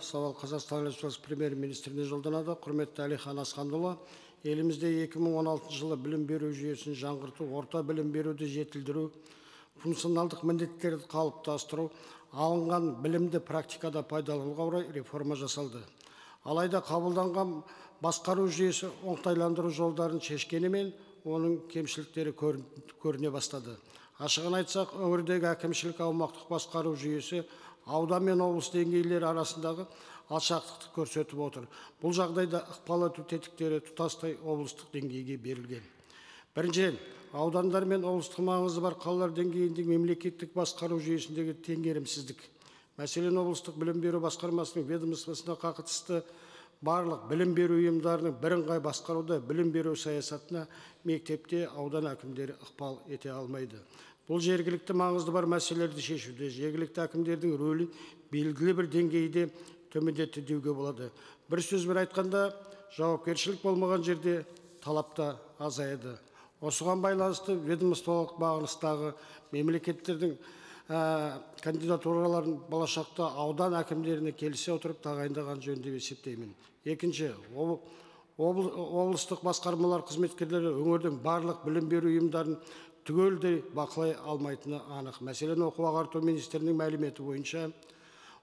сауал Қазақстан Республикасы премьер-министріне жолданады. Құрметті Әлихан Асханұлы, елімізде 2016 жылы білім беру жүйесін жаңғырту, орта білім беруді жетілдіру, функционалдық міндеттерді қалыптастыру, алынған білімді практикада пайдалануға орай реформа жасалды. Алайда қабылданған басқару жүйесі оңтайландыру жолдарын шешкенімен, оның кемшіліктері көріне бастады. Ашығын айтсақ, өңірдегі әкімшілік аумақтық басқару жүйесі аудан мен облыс деңгейлері арасындағы алшақтықты көрсетіп отыр. Бұл жағдайда ықпал ету тетіктері тұтастай облыстық деңгейге берілген. Біріншіден, аудандар мен облыстық маңызы бар қалалар деңгейіндегі мемлекеттік басқару жүйесіндегі теңгерімсіздік. Мәселен, облыстық білім беру басқармасының ведомствосына қатысты барлық білім беру ұйымдарының бірыңғай басқаруда білім беру саясатына мектепте аудан әкімдері ықпал ете алмайды. Бұл жергілікті маңызды бар мәселелерді шешуде жергілікті әкімдердің рөлі белгілі бір деңгейде төмендетті деуге болады. Бір сөзбен айтқанда, жауапкершілік болмаған жерде талап та азаяды. Осыған байланысты ведомстволық бағыныстағы мемлекеттердің кандидатураларын болашақта аудан әкімдеріне келісе отырып тағайындаған жөн деп есептеймін. Екінші, облыстық басқармалар қызметкерлері өңірдің барлық білім беру ұйымдарын түгелдей бақылай алмайтыны анық. Мәселен, оқу-ағарту министрінің мәліметі бойынша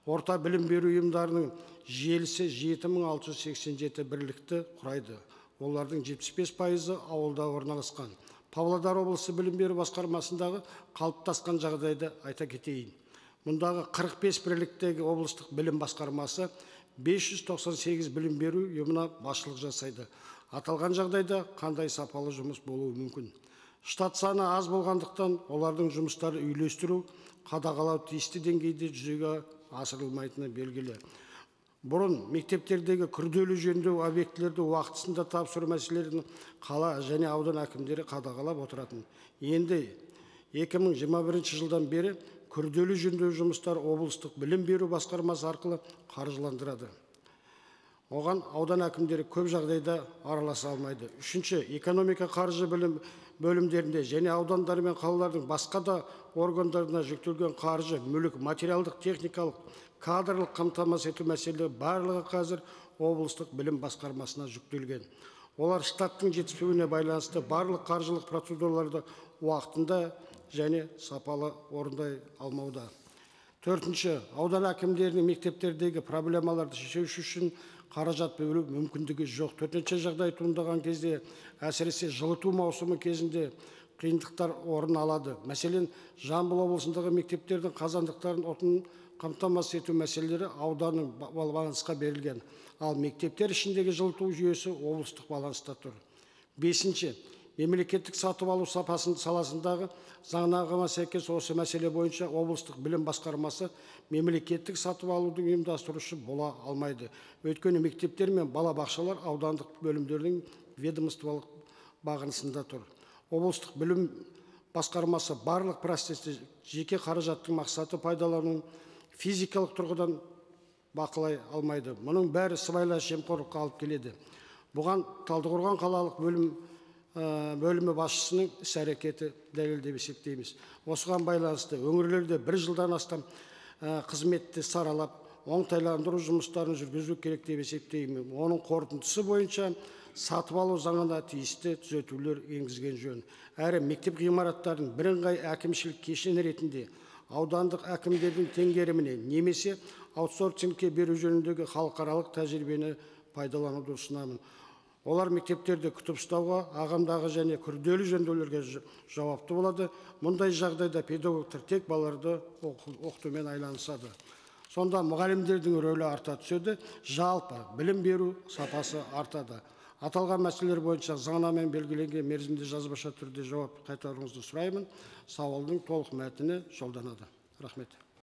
орта білім беру ұйымдарының желісі 7687 бірлікті құрайды. Олардың 75% ауылда орналасқан. Павлодар облысы білім беру басқармасындағы қалыптасқан жағдайды айта кетейін. Мұндағы 45 бірліктегі облыстық білім басқармасы 598 білім беру ұйымына басшылық жасайды. Аталған жағдайда қандай сапалы жұмыс болуы мүмкін? Штат саны аз болғандықтан олардың жұмыстары үйлестіру, қадағалау тиісті деңгейде жүзеге асырылмайтыны белгілі. Бұрын мектептердегі күрделі жөндеу объектілерді уақытысында тапсыру мәселелерін қала және аудан әкімдері қадағалап отыратын. Енді 2021 жылдан бері күрделі жөндеу жұмыстары облыстық білім беру басқармасы арқылы қаржыландырады. Оған аудан әкімдері көп жағдайда араласа алмайды. Үшінші, экономика қаржы білім бөлімдерінде және аудандар мен қалалардың басқа да органдарына жүктелген қаржы, мүлік, материалдық, техникалық, кадрлық қамтамасыз ету мәселелері барлығы қазір облыстық білім басқармасына жүктелген. Олар штаттың жетіспеуіне байланысты барлық қаржылық процедураларды уақытында және сапалы орындай алмауда. Төртінші, аудан әкімдерінің мектептердегі проблемаларды шешу үшін қаражат бөлу мүмкіндігі жоқ. Төтенше жағдай туындаған кезде, әсіресе жылыту маусымы кезінде қиындықтар орын алады. Мәселен, Жамбыл облысындағы мектептердің қазандықтарын отын қамтамасыз ету мәселелері ауданның балансқа берілген. Ал мектептер ішіндегі жылыту жүйесі облыстық баланста тұр. Бесінші, мемлекеттік сатып алу сапасын саласындағы заңнамаға сәйкес осы мәселе бойынша облыстық білім басқармасы мемлекеттік сатып алудың ұйымдастырушы бола алмайды. Өйткені мектептер мен балабақшалар аудандық бөлімдердің ведомстволық бағынысында тұр. Облыстық білім басқармасы барлық процесті жеке қаражаттың мақсаты пайдалануын физикалық тұрғыдан бақылай алмайды. Мұның бәрі сыбайлас жемқорлыққа алып келеді. Бұған Талдықорған қалалық бөлімі басшысының іс-әрекеті дәлел деп есептейміз. Осыған байланысты өңірлерде бір жылдан астам қызметті саралап, оңтайландыру жұмыстарын жүргізу керек деп есептеймін. Оның қорытындысы бойынша сатып алу заңына тиісті түзетулер енгізген жөн. Әрі мектеп ғимараттарын бірыңғай әкімшілік кешен ретінде аудандық әкімдердің теңгеріміне немесе аутсорсингке беру жөніндегі халықаралық тәжірибені пайдалануды ұсынамын. Олар мектептерді күтіп ұстауға, ағымдағы және күрделі жөндеулерге жауапты болады. Мұндай жағдайда педагогтар тек балаларды оқытумен айланысады. Сонда мұғалімдердің рөлі арта түседі, жалпы білім беру сапасы артады. Аталған мәселелер бойынша заңнамамен белгіленген мерзімде жазбаша түрде жауап қайтаруыңызды сұраймын. Сауалдың толық мәтіні жолданады. Рахмет.